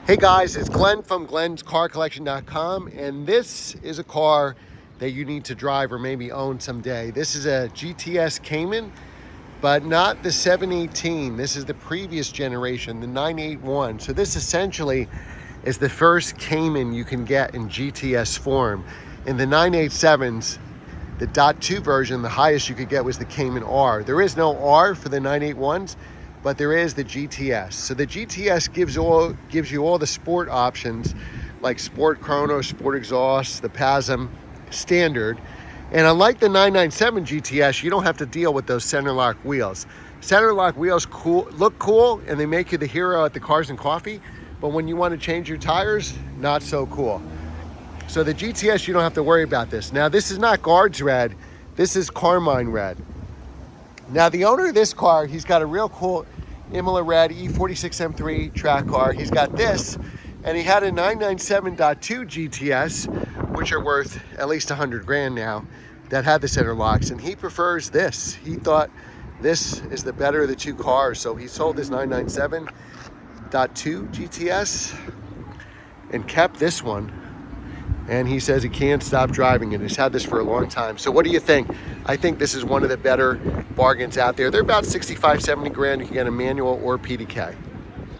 Hey guys, it's Glenn from glenscarcollection.com, and this is a car that you need to drive or maybe own someday. This is a GTS Cayman, but not the 718. This is the previous generation, the 981. So this essentially is the first Cayman you can get in GTS form. In the 987s, the .2 version, the highest you could get was the Cayman R. There is no R for the 981s, but there is the GTS. So the GTS gives you all the sport options, like Sport Chrono, Sport Exhaust, the PASM standard. And unlike the 997 GTS, you don't have to deal with those center lock wheels. Center lock wheels look cool, and they make you the hero at the Cars and Coffee, but when you want to change your tires, not so cool. So the GTS, you don't have to worry about this. Now, this is not Guards Red, this is Carmine Red. Now, the owner of this car, he's got a real cool Imola Red E46 M3 track car. He's got this, and he had a 997.2 GTS, which are worth at least 100 grand now, that had the center locks, and he prefers this. He thought this is the better of the two cars, so he sold his 997.2 GTS and kept this one. And he says he can't stop driving it. He's had this for a long time. So what do you think? I think this is one of the better bargains out there. They're about 65, 70 grand. You can get a manual or PDK.